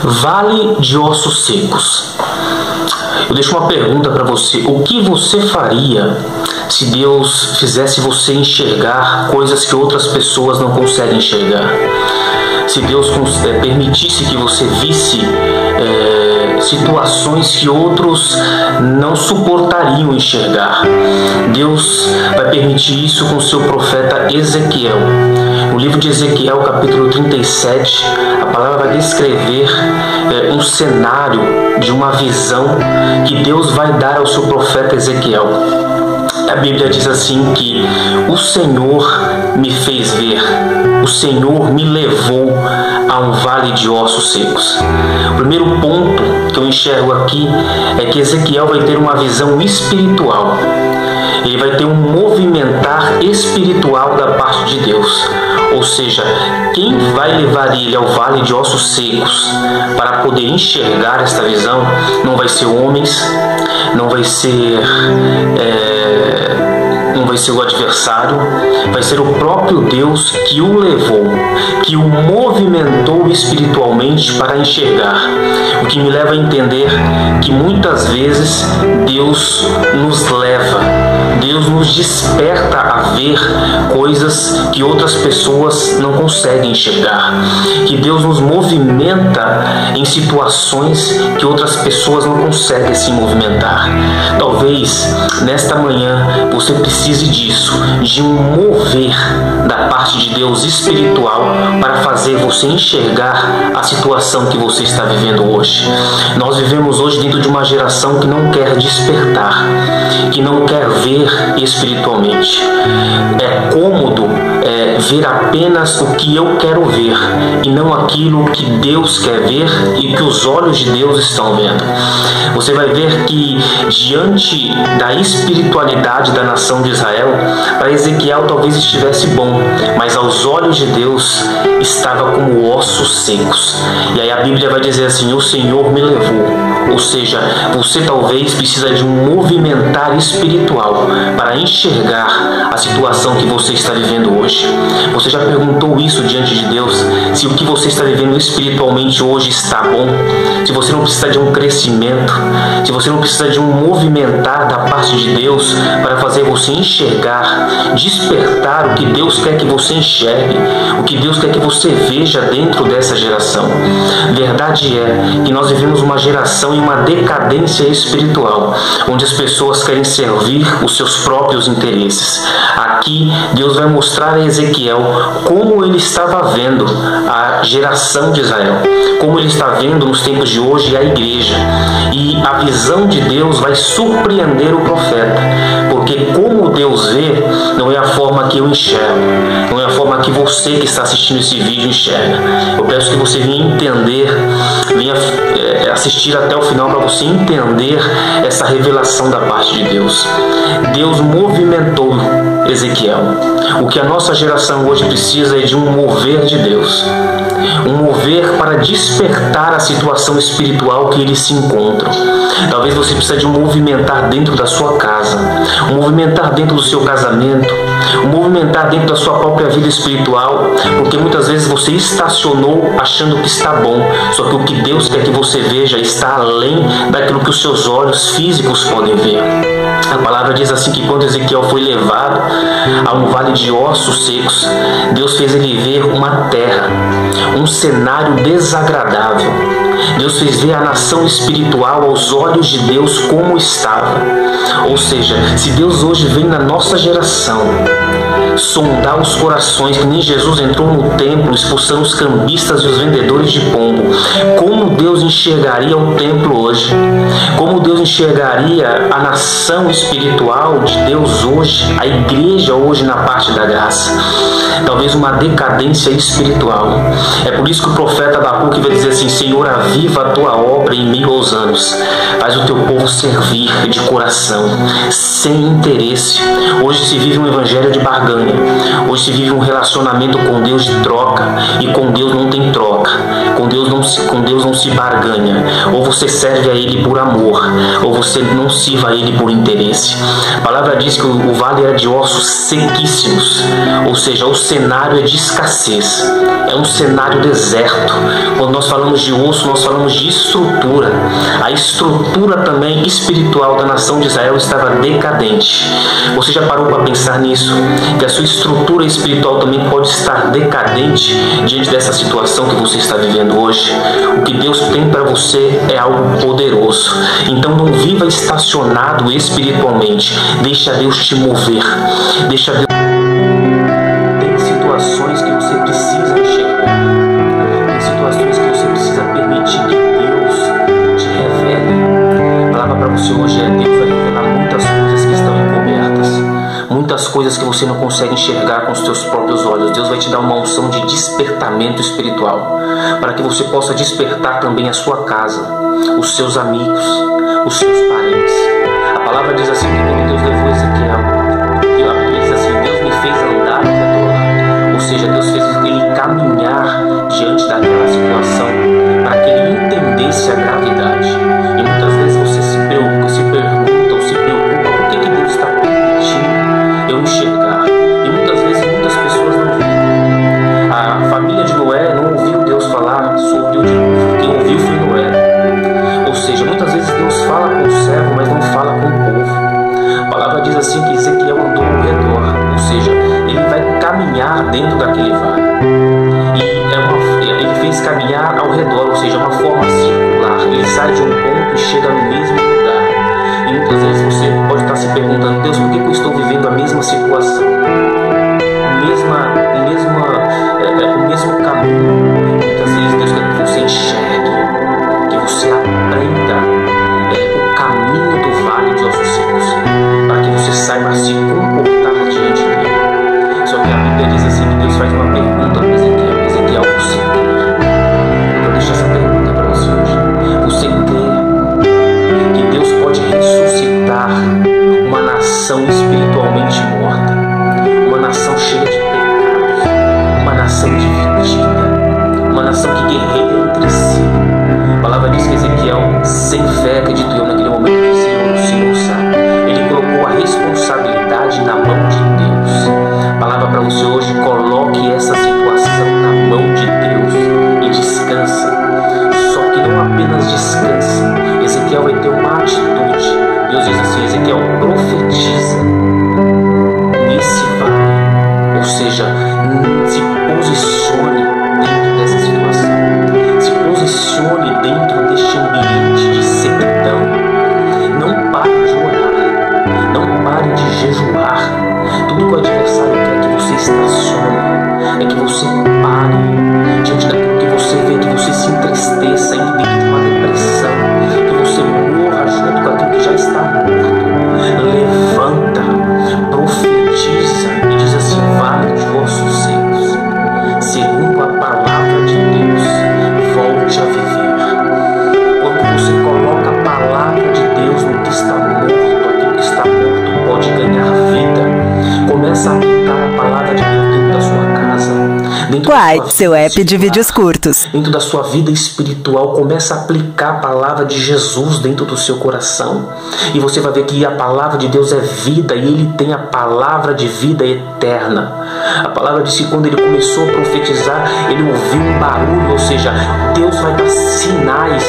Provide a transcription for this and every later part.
Vale de ossos secos. Eu deixo uma pergunta para você. O que você faria se Deus fizesse você enxergar coisas que outras pessoas não conseguem enxergar? Se Deus permitisse que você visse situações que outros não suportariam enxergar. Deus vai permitir isso com o seu profeta Ezequiel. No livro de Ezequiel, capítulo 37, a palavra vai descrever um cenário de uma visão que Deus vai dar ao seu profeta Ezequiel. A Bíblia diz assim que o Senhor me fez ver, o Senhor me levou a um vale de ossos secos. O primeiro ponto que eu enxergo aqui é que Ezequiel vai ter uma visão espiritual. Ele vai ter um movimentar espiritual da parte de Deus. Ou seja, quem vai levar ele ao vale de ossos secos para poder enxergar esta visão não vai ser homens, não vai ser o adversário, vai ser o próprio Deus que o levou, que o movimentou espiritualmente para enxergar. O que me leva a entender que muitas vezes Deus nos leva, Deus nos desperta a ver coisas que outras pessoas não conseguem enxergar, que Deus nos movimenta em situações que outras pessoas não conseguem se movimentar. Talvez nesta manhã você precise disso, de um mover da parte de Deus espiritual para fazer você enxergar a situação que você está vivendo hoje. Nós vivemos hoje dentro de uma geração que não quer despertar, que não quer ver espiritualmente. É cômodo ver apenas o que eu quero ver e não aquilo que Deus quer ver e que os olhos de Deus estão vendo. Você vai ver que diante da espiritualidade da nação de Israel, para Ezequiel talvez estivesse bom, mas aos olhos de Deus estava como ossos secos. E aí a Bíblia vai dizer assim: o Senhor me levou. Ou seja, você talvez precisa de um movimentar espiritual para enxergar a situação que você está vivendo hoje. Você já perguntou isso diante de Deus? Se o que você está vivendo espiritualmente hoje está bom? Se você não precisa de um crescimento? Se você não precisa de um movimentar da parte de Deus para fazer você enxergar, despertar o que Deus quer que você enxergue, o que Deus quer que você veja dentro dessa geração? Verdade é que nós vivemos uma geração em uma decadência espiritual, onde as pessoas querem servir os seus próprios interesses. Aqui Deus vai mostrar a Ezequiel como ele estava vendo a geração de Israel, como ele está vendo nos tempos de hoje a igreja. E a visão de Deus vai surpreender o profeta, porque como Deus vê, não é a forma que eu enxergo, não é a forma que você que está assistindo esse vídeo enxerga. Eu peço que você venha entender, venha assistir até o final para você entender essa revelação da parte de Deus. Deus movimentou Ezequiel. O que a nossa geração hoje precisa é de um mover de Deus, um mover para despertar a situação espiritual que eles se encontram. Talvez você precise de um movimentar dentro da sua casa, um movimentar dentro do seu casamento, um movimentar dentro da sua própria vida espiritual, porque muitas vezes você estacionou achando que está bom, só que o que Deus quer que você veja está além daquilo que os seus olhos físicos podem ver. A palavra diz assim que quando Ezequiel foi levado a um vale de ossos secos, Deus fez ele ver uma terra, um cenário desagradável. Deus fez ver a nação espiritual aos olhos de Deus como estava. Ou seja, se Deus hoje vem na nossa geração sondar os corações, que nem Jesus entrou no templo expulsando os cambistas e os vendedores de pombo, como Deus enxergaria o templo hoje? Como Deus enxergaria a nação espiritual de Deus hoje, a igreja hoje na parte da graça? Talvez uma decadência espiritual. É por isso que o profeta Abacuque vai dizer assim: Senhor, aviva a tua obra em meio aos anos, faz o teu povo servir de coração, sem interesse. Hoje se vive um evangelho de barganha, hoje se vive um relacionamento com Deus de troca, e com Deus não tem troca, com Deus não se barganha. Ou você serve a Ele por amor, ou você não sirva a Ele por interesse. A palavra diz que o vale era de ossos sequíssimos, ou seja, o cenário é de escassez, é um cenário deserto. Quando nós falamos falamos de osso, nós falamos de estrutura. A estrutura também espiritual da nação de Israel estava decadente. Você já parou para pensar nisso? Que a sua estrutura espiritual também pode estar decadente diante dessa situação que você está vivendo hoje? O que Deus tem para você é algo poderoso. Então não viva estacionado espiritualmente. Deixa Deus te mover. Deixa Deus... Tem situações que você precisa enxergar. Tem situações que você precisa permitir que Deus te revele. A palavra para você hoje é: Deus vai revelar muitas coisas que estão encobertas. Muitas coisas que você não consegue enxergar com os seus próprios olhos. Deus vai te dar uma unção de despertamento espiritual, para que você possa despertar também a sua casa, os seus amigos, os seus parentes. A palavra diz assim que quando Deus levou Ezequiel, a Bíblia diz assim: Deus me fez andar ao redor. Ou seja, Deus fez ele caminhar diante daquela situação, para que ele entendesse a gravidade. E muitas vezes você se pergunta ou se preocupa: por que Deus está permitindo eu enxergar? E muitas vezes muitas pessoas não veem. A família de Noé não ouviu Deus falar sobre o dilúvio. Quem ouviu foi Noé. Ou seja, muitas vezes Deus fala com o servo, mas não fala com o povo. A palavra diz assim que Ezequiel andou ao redor. Ou seja, ele vai caminhar dentro daquele vale. E ele fez caminhar ao redor, ou seja, uma forma circular. Ele sai de um ponto e chega no mesmo lugar. E muitas vezes você pode estar se perguntando: Deus, por que eu estou vivendo a mesma situação? O mesmo caminho. Muitas vezes Deus quer que você enxergue, que você aprenda o caminho do vale de ossos secos, para que você saiba se comportar diante dele. Só que a Bíblia diz assim que Deus faz uma pergunta para Ezequiel: Ezequiel, você crê? Eu vou deixar essa pergunta para você hoje. Você crê que Deus pode ressuscitar uma nação espiritualmente morta, uma nação cheia de pecados, uma nação dividida, uma nação que guerreia entre si? A palavra diz que Ezequiel, sem fé, acredito eu, naquele momento que o Senhor sabe, ele colocou a responsabilidade na mão de Deus. A palavra para você hoje: coloque essa situação na mão de Deus e descansa. Só que não apenas descansa, Ezequiel vai ter uma atitude. Deus diz assim: Ezequiel, profetiza nesse vale. Ou seja, se posicione dentro dessa situação. Se posicione dentro deste ambiente de sequidão. Não pare de orar. Não pare de jejuar. Tudo que o adversário quer que você estacione, é que você pare diante daquilo que você vê, que você se entristeça, entre dentro de uma depressão, que você morra junto com aquilo que já está morto. Levanta, profetiza e diz assim: vale de ossos secos, segundo a palavra de Deus, volte a viver. Quando você coloca a palavra de Deus no que está morto, aquilo que está morto pode ganhar vida. Começa a aplicar a palavra de Deus dentro da sua casa, dentro Quai, da sua seu app de vídeos curtos. Dentro da sua vida espiritual, começa a aplicar a palavra de Jesus dentro do seu coração. E você vai ver que a palavra de Deus é vida, e Ele tem a palavra de vida eterna. A palavra diz que quando ele começou a profetizar, ele ouviu um barulho, ou seja, Deus vai dar sinais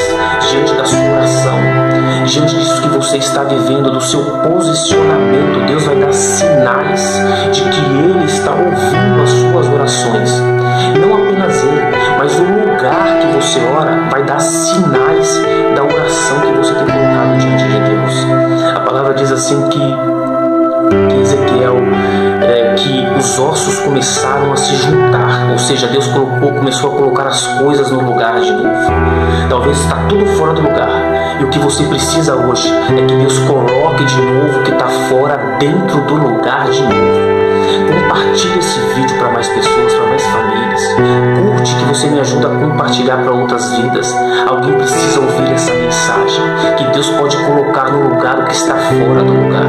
diante da sua oração, diante disso que você está vivendo, do seu posicionamento. Deus vai dar sinais de que Ele está ouvindo as suas orações. Não apenas Ele, mas o lugar que você ora vai dar sinais da oração que você tem colocado diante de Deus. A palavra diz assim que Ezequiel, que os ossos começaram a se juntar, ou seja, Deus começou a colocar as coisas no lugar de novo. Talvez está tudo fora do lugar, e o que você precisa hoje é que Deus coloque de novo o que está fora dentro do lugar de novo. Compartilhe esse vídeo para mais pessoas, para mais famílias. Curte, que você me ajuda a compartilhar para outras vidas. Alguém precisa ouvir essa mensagem, que Deus pode colocar no lugar o que está fora do lugar,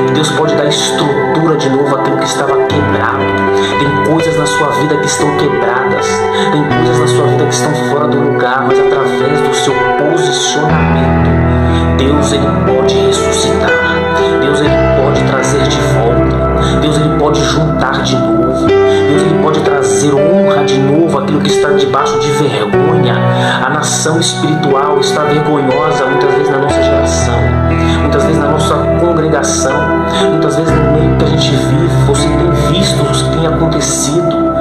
que Deus pode dar estrutura de novo àquilo que estava quebrado. Tem coisas na sua vida que estão quebradas, tem coisas na sua vida que estão fora do lugar, mas através do seu posicionamento, Deus ele pode ressuscitar, Deus ele pode trazer de volta, Deus ele pode juntar de novo, Deus ele pode trazer honra de novo àquilo que está debaixo de vergonha. A situação espiritual está vergonhosa muitas vezes na nossa geração, muitas vezes na nossa congregação, muitas vezes no meio que a gente vive, você tem visto o que tem acontecido,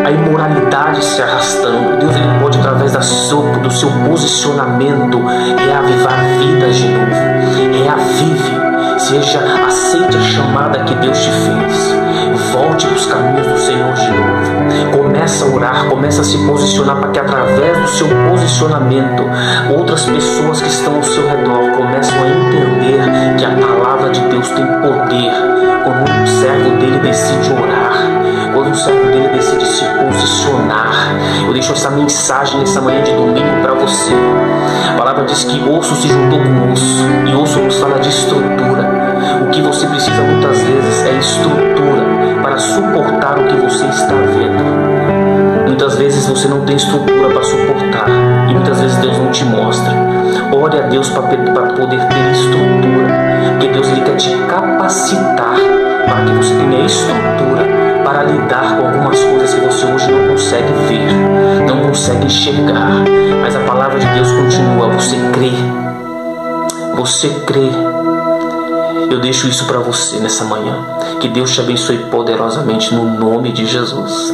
a imoralidade se arrastando. Deus, Ele pode, através do seu posicionamento, reavivar vidas de novo. Reavive. Aceite a chamada que Deus te fez. Volte para os caminhos do Senhor de novo. Começa a orar, começa a se posicionar, para que através do seu posicionamento outras pessoas que estão ao seu redor começam a entender que a palavra de Deus tem poder. Quando um servo dele decide orar, quando um servo dele decide se posicionar. Eu deixo essa mensagem nessa manhã de domingo para você. A palavra diz que osso se juntou com osso, e osso nos fala de estrutura. O que você precisa muitas vezes é estrutura para suportar o que você está vendo. Muitas vezes você não tem estrutura para suportar, e muitas vezes Deus não te mostra. Ore a Deus para poder ter estrutura, porque Deus, Ele quer te capacitar para que você tenha estrutura para lidar com algumas coisas que você hoje não consegue ver, não consegue enxergar. Mas a palavra de Deus continua. Você crê. Você crê. Eu deixo isso para você nessa manhã. Que Deus te abençoe poderosamente no nome de Jesus.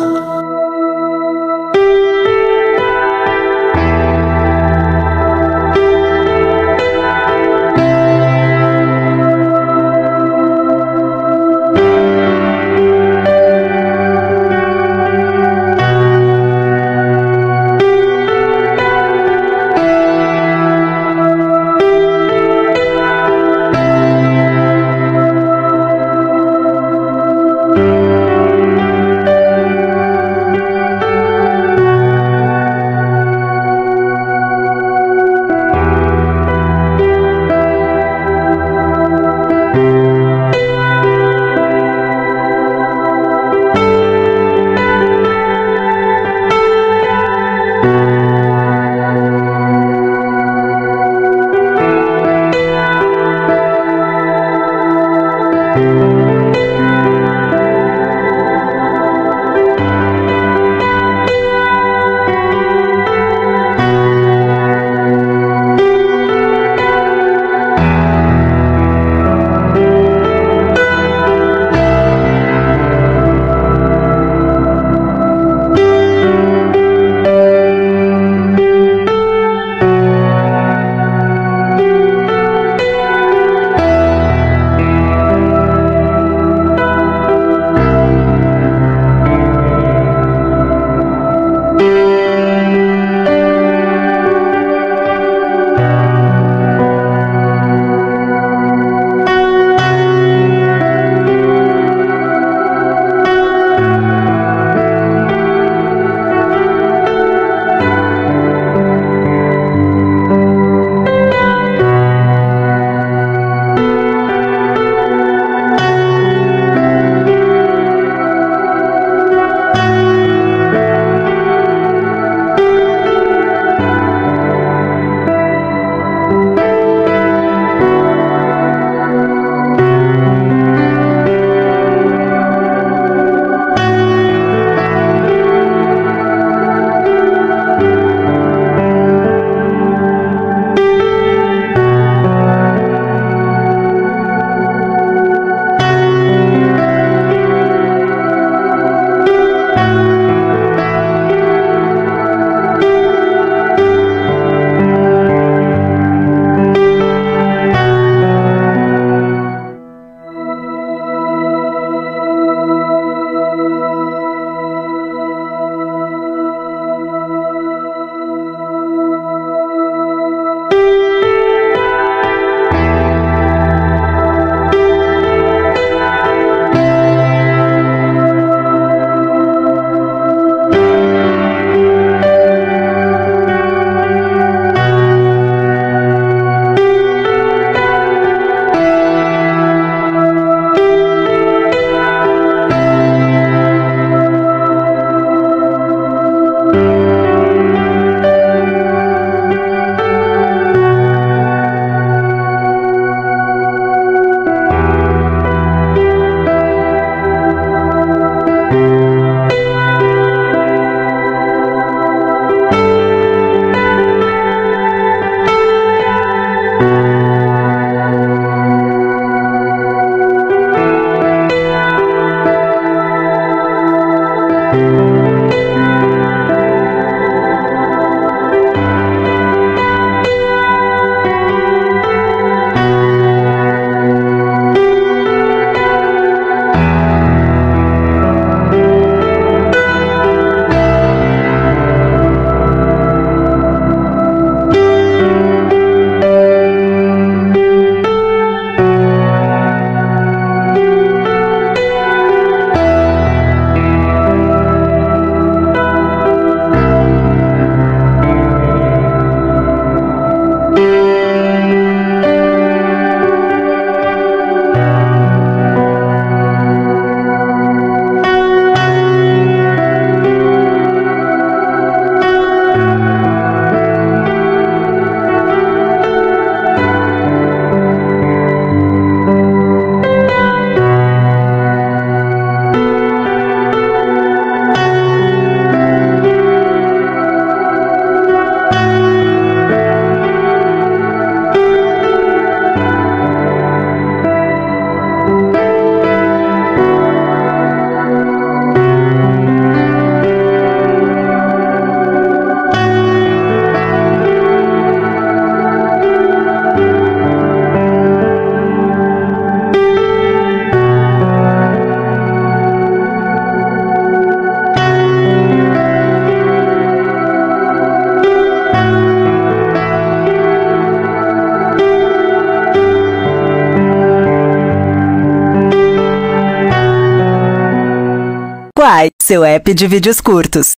seu app de vídeos curtos.